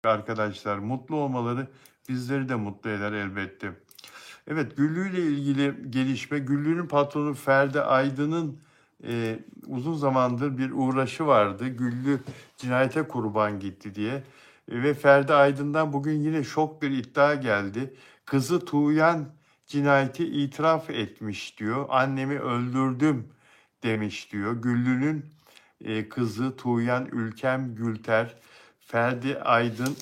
arkadaşlar. Mutlu olmaları bizleri de mutlu eder elbette. Evet, Güllü ile ilgili gelişme, Güllü'nün patronu Ferdi Aydın'ın uzun zamandır bir uğraşı vardı. Güllü cinayete kurban gitti diye. Ve Ferdi Aydın'dan bugün yine şok bir iddia geldi. Kızı Tuğyan cinayeti itiraf etmiş diyor. Annemi öldürdüm demiş diyor. Güllü'nün kızı Tuğyan Ülkem Gülter, Ferdi Aydın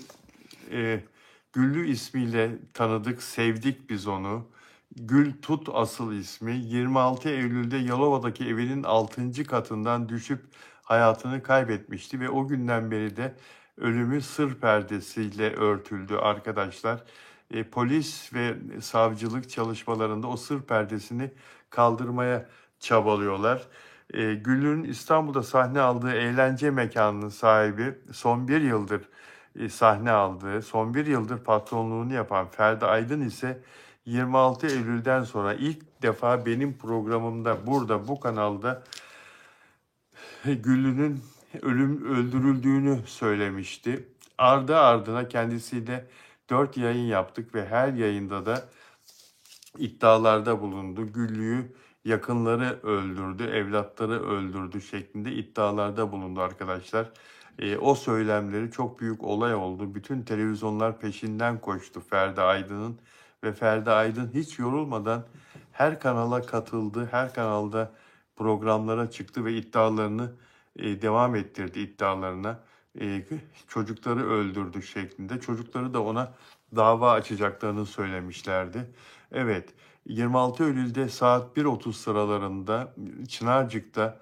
Güllü ismiyle tanıdık, sevdik biz onu. Gül Tut asıl ismi. 26 Eylül'de Yalova'daki evinin 6. katından düşüp hayatını kaybetmişti ve o günden beri de ölümü sır perdesiyle örtüldü arkadaşlar. Polis ve savcılık çalışmalarında o sır perdesini kaldırmaya çabalıyorlar. Güllü'nün İstanbul'da sahne aldığı eğlence mekanının sahibi son bir yıldır sahne aldığı, son bir yıldır patronluğunu yapan Ferdi Aydın ise 26 Eylül'den sonra ilk defa benim programımda, burada bu kanalda Güllü'nün öldürüldüğünü söylemişti. Ardı ardına kendisiyle 4 yayın yaptık ve her yayında da iddialarda bulundu. Güllü'yü yakınları öldürdü, evlatları öldürdü şeklinde iddialarda bulundu arkadaşlar. O söylemleri çok büyük olay oldu. Bütün televizyonlar peşinden koştu Ferdi Aydın'ın ve Ferdi Aydın hiç yorulmadan her kanala katıldı, her kanalda programlara çıktı ve iddialarını devam ettirdi iddialarına. Çocukları öldürdü şeklinde. Çocukları da ona dava açacaklarını söylemişlerdi. Evet, 26 Eylül'de saat 1.30 sıralarında Çınarcık'ta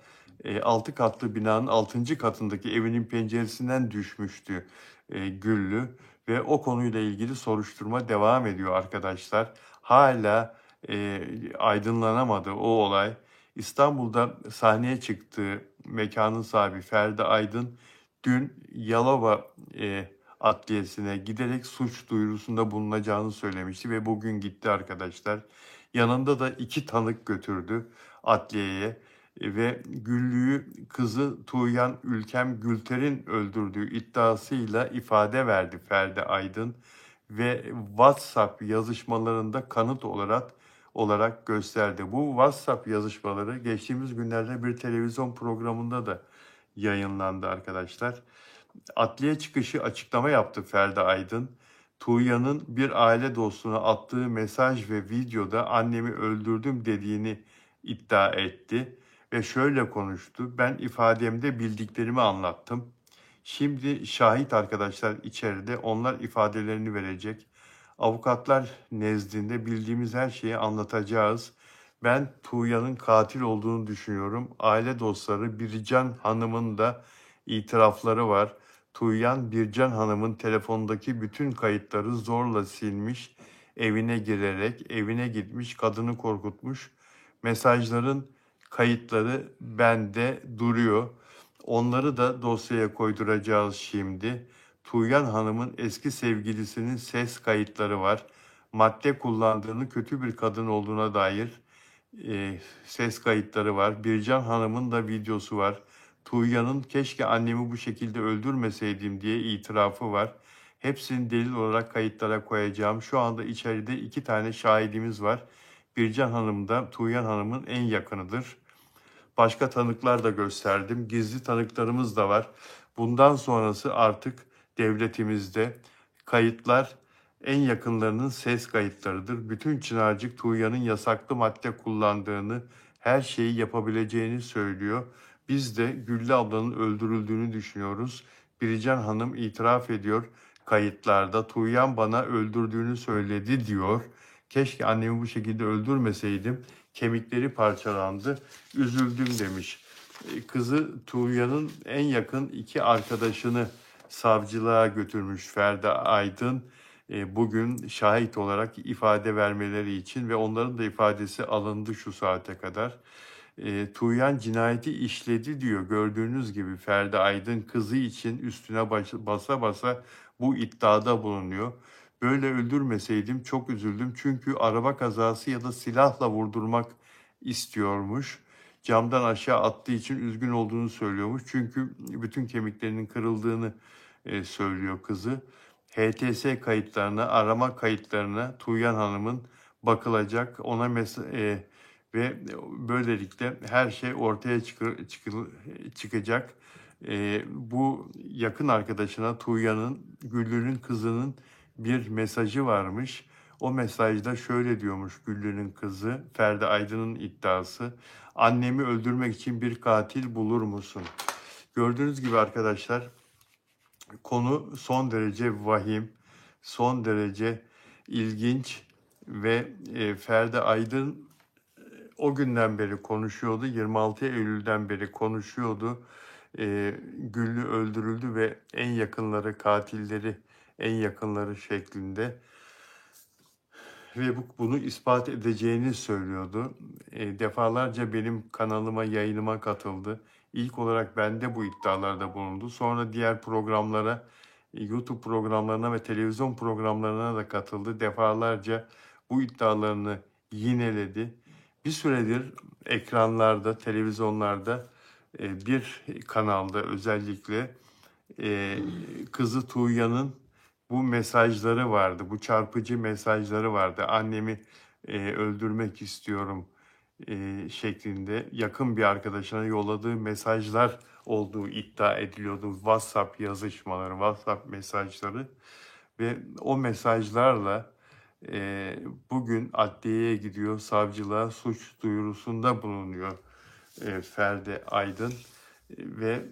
6 katlı binanın 6. katındaki evinin penceresinden düşmüştü Güllü ve o konuyla ilgili soruşturma devam ediyor arkadaşlar. Hala aydınlanamadı o olay. İstanbul'da sahneye çıktığı mekanın sahibi Ferdi Aydın dün Yalova adliyesine giderek suç duyurusunda bulunacağını söylemişti ve bugün gitti arkadaşlar. Yanında da 2 tanık götürdü adliyeye ve Güllü'yü kızı Tuğyan Ülkem Gülter'in öldürdüğü iddiasıyla ifade verdi Ferdi Aydın ve WhatsApp yazışmalarında kanıt olarak gösterdi. Bu WhatsApp yazışmaları geçtiğimiz günlerde bir televizyon programında da yayınlandı arkadaşlar. Adliye çıkışı açıklama yaptı Ferdi Aydın. Tuğya'nın bir aile dostuna attığı mesaj ve videoda annemi öldürdüm dediğini iddia etti ve şöyle konuştu. Ben ifademde bildiklerimi anlattım. Şimdi şahit arkadaşlar içeride, onlar ifadelerini verecek. Avukatlar nezdinde bildiğimiz her şeyi anlatacağız. Ben Tuğya'nın katil olduğunu düşünüyorum. Aile dostları Bircan Hanım'ın da itirafları var. Tuğyan Bircan Hanım'ın telefondaki bütün kayıtları zorla silmiş, evine girerek evine gitmiş, kadını korkutmuş. Mesajların kayıtları bende duruyor. Onları da dosyaya koyduracağız şimdi. Tuğyan Hanım'ın eski sevgilisinin ses kayıtları var. Madde kullandığını, kötü bir kadın olduğuna dair ses kayıtları var. Bircan Hanım'ın da videosu var. Tuğya'nın keşke annemi bu şekilde öldürmeseydim diye itirafı var. Hepsini delil olarak kayıtlara koyacağım. Şu anda içeride 2 tane şahidimiz var. Bircan Hanım da Tuğyan Hanım'ın en yakınıdır. Başka tanıklar da gösterdim. Gizli tanıklarımız da var. Bundan sonrası artık devletimizde kayıtlar en yakınlarının ses kayıtlarıdır. Bütün Çınarcık Tuğya'nın yasaklı madde kullandığını, her şeyi yapabileceğini söylüyor. Biz de Güllü ablanın öldürüldüğünü düşünüyoruz. Birican Hanım itiraf ediyor kayıtlarda. Tuğyan bana öldürdüğünü söyledi diyor. Keşke annemi bu şekilde öldürmeseydim. Kemikleri parçalandı. Üzüldüm demiş. Kızı Tuğya'nın en yakın 2 arkadaşını savcılığa götürmüş Ferdi Aydın. Bugün şahit olarak ifade vermeleri için ve onların da ifadesi alındı şu saate kadar. Tuğyan cinayeti işledi diyor. Gördüğünüz gibi Ferdi Aydın kızı için üstüne basa basa bu iddiada bulunuyor. Böyle öldürmeseydim çok üzüldüm çünkü araba kazası ya da silahla vurdurmak istiyormuş. Camdan aşağı attığı için üzgün olduğunu söylüyormuş. Çünkü bütün kemiklerinin kırıldığını söylüyor kızı. HTS kayıtlarına, arama kayıtlarına Tuğyan Hanım'ın bakılacak. Ve böylelikle her şey ortaya çıkacak. Bu yakın arkadaşına Tuğyan'ın, Güllü'nün kızının bir mesajı varmış. O mesajda şöyle diyormuş Güllü'nün kızı, Ferdi Aydın'ın iddiası. Annemi öldürmek için bir katil bulur musun? Gördüğünüz gibi arkadaşlar, konu son derece vahim, son derece ilginç ve Ferdi Aydın o günden beri konuşuyordu. 26 Eylül'den beri konuşuyordu. Güllü öldürüldü ve en yakınları, katilleri en yakınları şeklinde ve bunu ispat edeceğini söylüyordu. Defalarca benim kanalıma, yayınıma katıldı. İlk olarak bende bu iddialarda bulundu. Sonra diğer programlara, YouTube programlarına ve televizyon programlarına da katıldı. Defalarca bu iddialarını yineledi. Bir süredir ekranlarda, televizyonlarda bir kanalda özellikle kızı Tuğya'nın bu mesajları vardı, bu çarpıcı mesajları vardı. Annemi öldürmek istiyorum şeklinde yakın bir arkadaşına yolladığı mesajlar olduğu iddia ediliyordu. WhatsApp yazışmaları, WhatsApp mesajları ve o mesajlarla bugün adliyeye gidiyor, savcılığa suç duyurusunda bulunuyor Ferdi Aydın ve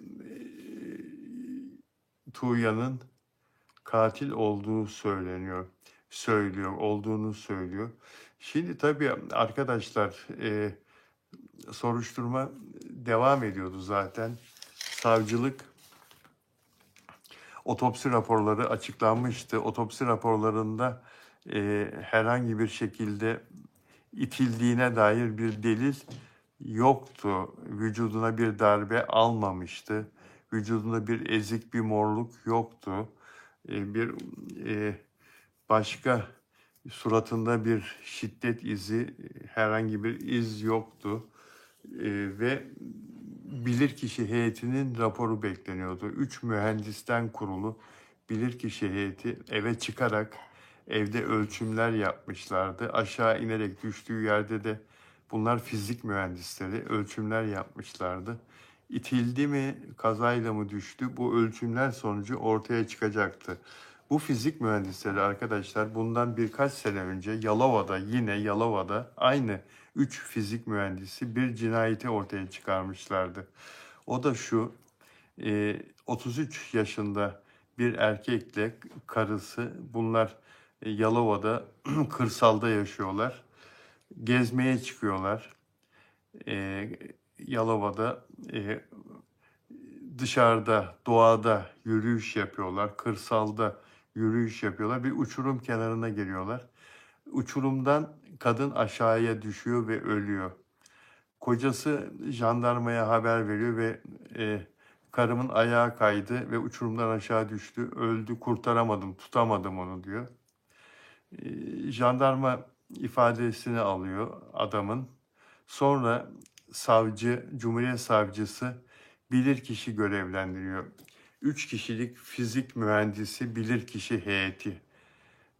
Tuğya'nın katil olduğu olduğunu söylüyor. Şimdi tabii arkadaşlar soruşturma devam ediyordu zaten. Savcılık otopsi raporları açıklanmıştı. Otopsi raporlarında herhangi bir şekilde itildiğine dair bir delil yoktu. Vücuduna bir darbe almamıştı. Vücudunda bir ezik, bir morluk yoktu. Bir başka suratında bir şiddet izi, herhangi bir iz yoktu. Ve bilirkişi heyetinin raporu bekleniyordu. 3 mühendisten kurulu bilirkişi heyeti eve çıkarak evde ölçümler yapmışlardı. Aşağı inerek düştüğü yerde de bunlar fizik mühendisleri ölçümler yapmışlardı. İtildi mi, kazayla mı düştü? Bu ölçümler sonucu ortaya çıkacaktı. Bu fizik mühendisleri arkadaşlar bundan birkaç sene önce yine Yalova'da aynı 3 fizik mühendisi bir cinayeti ortaya çıkarmışlardı. O da şu, 33 yaşında bir erkekle karısı, bunlar Yalova'da kırsalda yaşıyorlar. Gezmeye çıkıyorlar. Yalova'da dışarıda, doğada yürüyüş yapıyorlar. Kırsalda yürüyüş yapıyorlar. Bir uçurum kenarına geliyorlar. Uçurumdan kadın aşağıya düşüyor ve ölüyor. Kocası jandarmaya haber veriyor ve karımın ayağı kaydı ve uçurumdan aşağı düştü. Öldü, kurtaramadım, tutamadım onu diyor. Jandarma ifadesini alıyor adamın. Sonra Cumhuriyet Savcısı bilirkişi görevlendiriyor. 3 kişilik fizik mühendisi bilirkişi heyeti.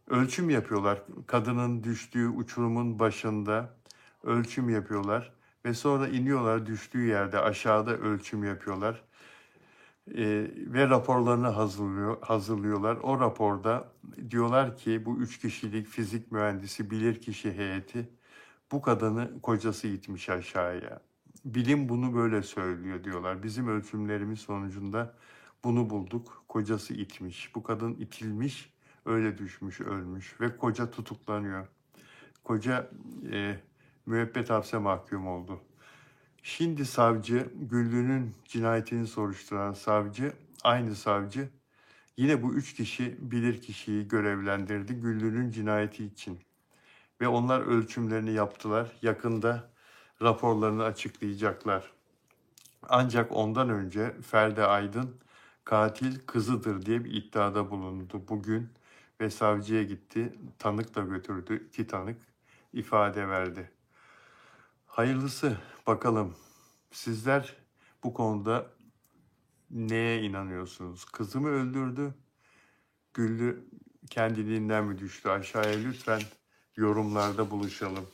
Ölçüm yapıyorlar. Kadının düştüğü uçurumun başında ölçüm yapıyorlar. Ve sonra iniyorlar düştüğü yerde aşağıda ölçüm yapıyorlar. Ve raporlarını hazırlıyorlar. O raporda diyorlar ki bu 3 kişilik fizik mühendisi bilirkişi heyeti bu kadını kocası itmiş aşağıya. Bilim bunu böyle söylüyor diyorlar. Bizim ölçümlerimiz sonucunda bunu bulduk. Kocası itmiş. Bu kadın itilmiş, öyle düşmüş, ölmüş ve koca tutuklanıyor. Koca müebbet hapse mahkum oldu. Şimdi savcı, Güllü'nün cinayetini soruşturan savcı, aynı savcı yine bu 3 bilirkişiyi görevlendirdi Güllü'nün cinayeti için. Ve onlar ölçümlerini yaptılar. Yakında raporlarını açıklayacaklar. Ancak ondan önce Ferdi Aydın katil kızıdır diye bir iddiada bulundu bugün ve savcıya gitti. Tanık da götürdü. 2 tanık ifade verdi. Hayırlısı bakalım. Sizler bu konuda neye inanıyorsunuz? Kızımı öldürdü. Güllü kendiliğinden mi düştü aşağıya? Lütfen yorumlarda buluşalım.